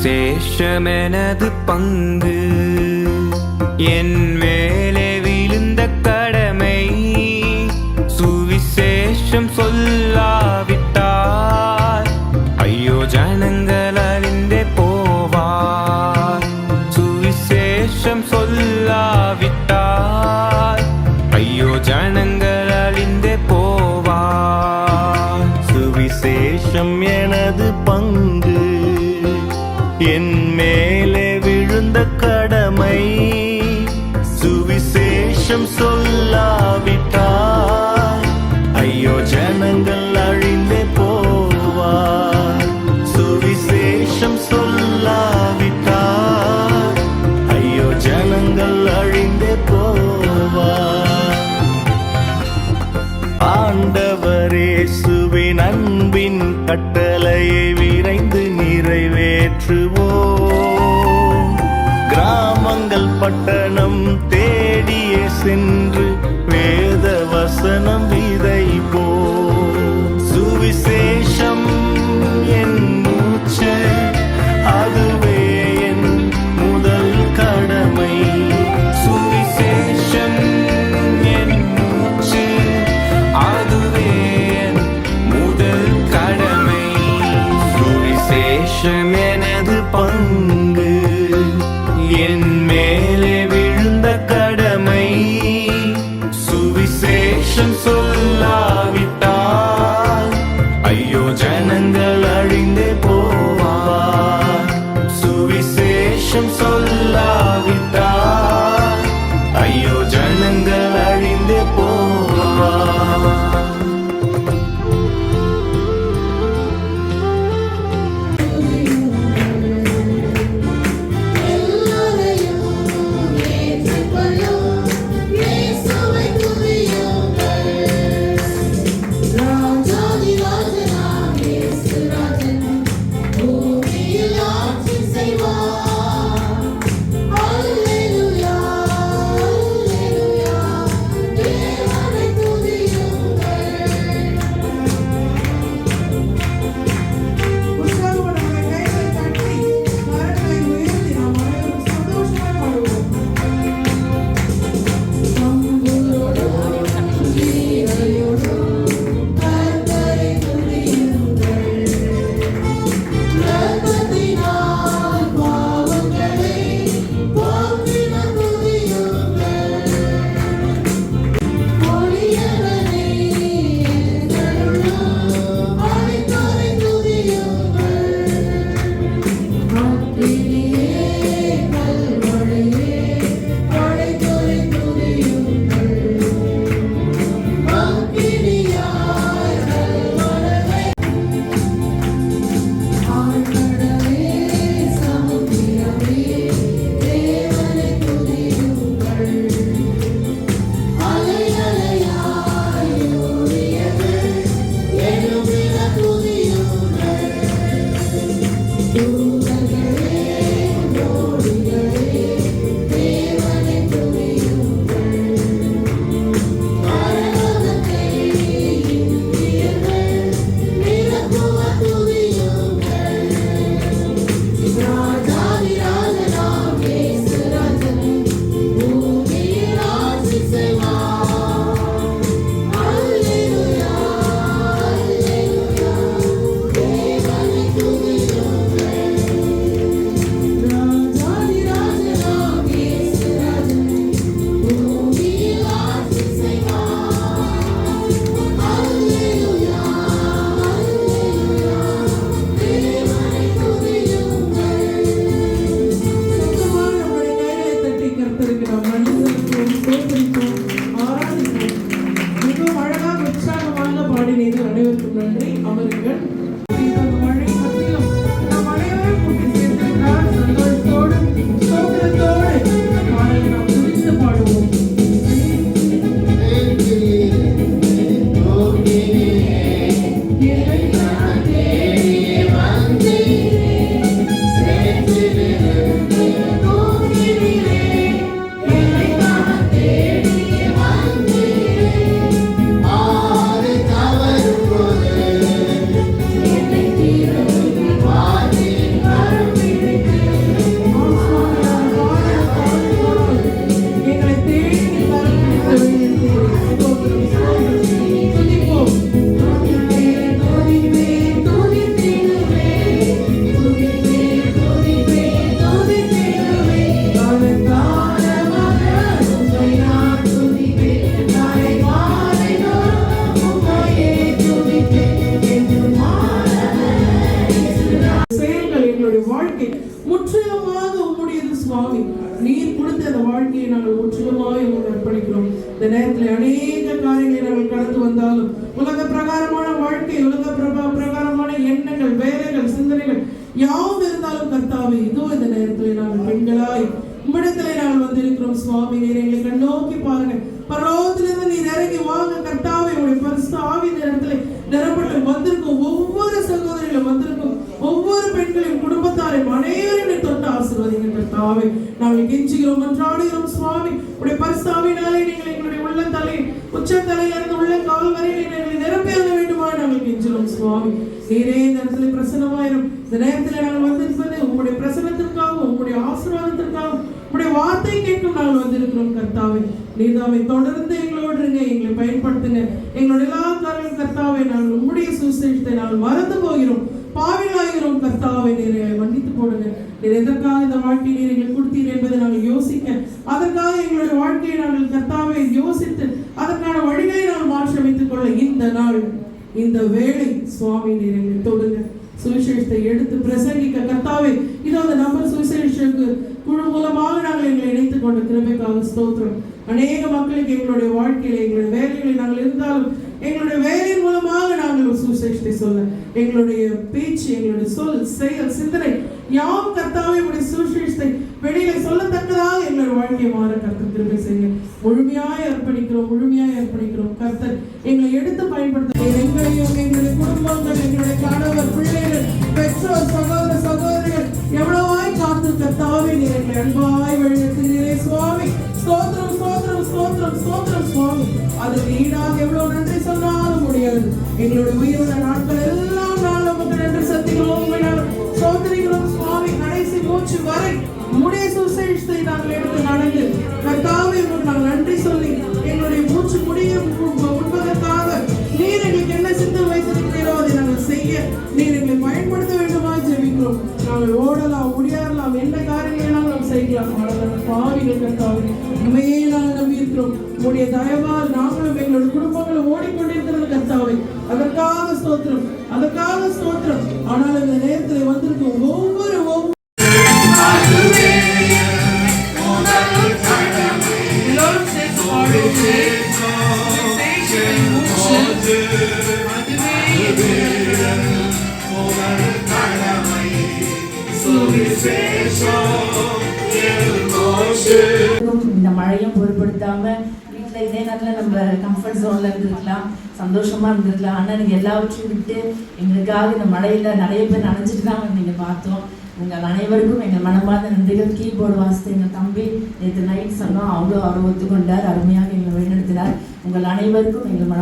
சுவிசேஷமெனது பங்கு, என் மேலே விழுந்த கடமை. சுவிசேஷம் சொல்லாவிட்டால் ஐயோ ஜனங்கள் அழிந்தே போவார். சுவிசேஷம் சொல்லாவிட்டால் ஐயோ ஜனங்கள் அழிந்தே போவார். சுவிசேஷம் எனது பங்கு, என் மேலே விழுந்த கடமை. சுவிசேஷம் சொல்லாவிட்டால் ஐயோ ஜனங்கள் அழிந்தே போவார். சுவிசேஷம் சொல்லாவிட்டால் ஐயோ ஜனங்கள் அழிந்தே போவார். ஆண்டவரே இயேசுவின் அன்பின் கட்டளையை விரைந்து நிறைவேற்றுவோம். கிராமங்கள் பட்டணம் தேடியே சென்று வேத வசனம் விதைப்போம். சுவிசேஷம் என் மூச்சு, அதுவே என் முதல் கடமை. சுவிசேஷம் என் மூச்சு, அதுவே என் முதல் கடமை. சுவிசேஷம் எனது பங்கு, என் மேலே விழுந்த கடமை. சுவிசேஷம் சொல்லாவிட்டால் ஐயோ ஜனங்கள் அழிந்தே போவார். சுவிசேஷம் சொல்லாவிட்டால் ஐயோ ஜனங்கள் அழிந்தே போவார். வாழ்க்கை முற்றிலுமாக உம்முடையது சுவாமி. நீர் கொடுத்த அந்த வாழ்க்கையை நாங்கள் முற்றிலுமாக உங்களுக்கு அர்ப்பணிக்கிறோம். இந்த நேரத்தில் அநேக காரியங்களை நாங்கள் கடந்து வந்தாலும் உலக பிரகாரமான வாழ்க்கை, உலக பிரகாரமான எண்ணங்கள், வேலைகள், சிந்தனைகள் யாவும் இருந்தாலும் கர்த்தாவே, இதோ இந்த நேரத்தில் நாங்கள் பெண்களாய் உம்மிடத்திலே நாங்கள் வந்திருக்கிறோம் சுவாமி. நீர் எங்களை கண்ணோக்கி பாருங்க. பரலோகத்திலிருந்து நீர் இறங்கி வாங்க கர்த்தாவே. உடைய பரிசுத்த ஆவி இந்த இடத்துல நிரப்பட்டு வந்திருக்கும் ஒவ்வொரு சகோதரிகளும் வந்திருக்கும் ஒவ்வொரு பெண்களையும் குடும்பத்தாரையும் அனைவரையும் தொட்டு ஆசீர்வதிங்க கர்த்தாவே. நாங்கள் கெஞ்சுகிறோம், மன்றாடுகிறோம் சுவாமி. உடைய பரிசுத்த ஆவியினாலே நீங்கள் எங்களுடைய உள்ள தலை உச்ச தலையிலிருந்து உள்ள கால் வரை எங்களை நிரப்பி அருள வேண்டுமா நாங்கள் கெஞ்சுகிறோம் சுவாமி. நீரே இந்த இடத்துல பிரசன்னமாயிரும். இந்த நேரத்தில் நாங்கள் வந்திருப்பது உங்களுடைய பிரசனத்திற்காகவும் உங்களுடைய ஆசீர்வாதத்திற்காகவும் உங்களுடைய வார்த்தை கேட்கும் நாங்கள் வந்திருக்கிறோம் கர்த்தாவே. நீதாவை தொடர்ந்து எங்களோடு இருங்க, எங்களை பயன்படுத்துங்க. எங்களுடைய எல்லா காரணம் கர்த்தாவே, நாங்கள் உங்களுடைய சுவிசேஷத்தை நாங்கள் மறந்து போகிறோம், பாவிகளாகிறோம் கர்த்தாவை. நீரை மன்னித்து போடுங்க. நீர் எதற்காக இந்த வாழ்க்கையை நீர் எங்களுக்கு கொடுத்தீர் என்பதை நாங்கள் யோசிக்க, அதற்காக எங்களுடைய வாழ்க்கையை நாங்கள் கர்த்தாவை யோசித்து அதற்கான வழிகளை நாங்கள் மாற்றி அமைத்துக் கொள்ள இந்த நாள், இந்த வேளை சுவாமி நீர் எங்களை தொடுங்க. சுவிசேஷத்தை எடுத்து பிரசங்கிக்க கர்த்தாவே, இதோ அந்த நபர் சுவிசேஷக்கு குழு மூலமாக நாங்கள் எங்களை இணைத்துக் கொண்ட கிருபைக்காக ஸ்தோத்திரம். அநேக மக்களுக்கு எங்களுடைய வாழ்க்கையில எங்களுடைய வேலைகளில் நாங்கள் இருந்தாலும் எங்களுடைய வேலையின் மூலமாக நாங்கள் சுவிசேஷத்தை சொல்ல, எங்களுடைய பேச்சு, எங்களுடைய சொல், செயல், சிந்தனை யாவும் கர்த்தாவே உடைய சுவிசேஷத்தை வெளியில சொல்லத்தக்கதாக எங்களுடைய வாழ்க்கையை மாற கர்த்தர் கிருபை செய்ய முழுமையாய் அர்ப்பணிக்கிறோம். கர்த்தர் எங்களை எடுத்து பயன்படுத்த எங்களையும், எங்களுடைய குடும்பங்கள், எங்களுடைய கணவர், பிள்ளைகள், பெற்றோர், சகோதர சகோதரிகள் எவ்வளவாய் காத்து கர்த்தாவே நீர் எங்களை அன்பாய் வழிநடத்துகிறீரே சுவாமி. ஸ்தோத்திரம் ஸ்தோத்திரம் ஸ்தோத்திரம் ஸ்தோத்திரம் சுவாமி. அதுக்கு ஈடாக எவ்வளவு நன்றி சொன்னாலும் முடியாது. எங்களுடைய உயிருள்ள நாட்கள் எல்லாம் நாள் நமக்கு நன்றி செலுத்துகிறோம், சோதரிக்கிறோம் சுவாமி. கடைசி மூச்சு வரை உம்முடைய சுவிசேஷத்தை நாங்கள் எடுத்து நடந்து கர்த்தாவே நாங்கள் நன்றி சொல்லி எங்களுடைய மூச்சு முடிய உண்பதற்காக நீர் எங்களுக்கு என்ன சித்தம் வைத்திருக்கிறீரோ அதை நாங்கள் செய்ய நீர் எங்களை பயன்படுத்த வேண்டுமா ஜெபிக்கிறோம். நாங்கள் ஓடலாம், முடியாடலாம், என்ன காரியங்களாம் நாம் செய்யலாம். பாவிகள் கர்த்தாவே, உண்மையே நாங்கள் நம்பியிருக்கிறோம். உங்களுடைய தயவால் நாங்களும் எங்களுடைய குடும்பங்களும் ஓடிக்கொண்டிருக்கிறது கர்த்தாவே. அதற்காக ஸ்தோத்திரம், அதற்காக ஸ்தோத்திரம். ஆனால் இந்த நேரத்தில் வந்திருக்கும் ஒவ்வொரு இந்த மழையும் பொருட்படுத்தாம வீட்டில் இதே நேரத்தில் நம்ம கம்ஃபர்ட் ஜோன்ல இருந்திருக்கலாம், சந்தோஷமா இருந்திருக்கலாம். ஆனால் நீங்கள் எல்லாவற்றையும் விட்டு எங்களுக்காக இந்த மழையில நிறைய பேர் நனைஞ்சிட்டு தான் நீங்கள் பார்த்தோம். உங்கள் அனைவருக்கும் எங்கள் மனமார்ந்த நன்றிகள். கீபோர்டு வாசித்து எங்கள் தம்பி நேற்று நைட் சொன்னோம், அவ்வளோ ஒத்துக்கொண்டார், அருமையாக எங்களை வழிநடத்தினார். உங்கள் அனைவருக்கும் எங்கள்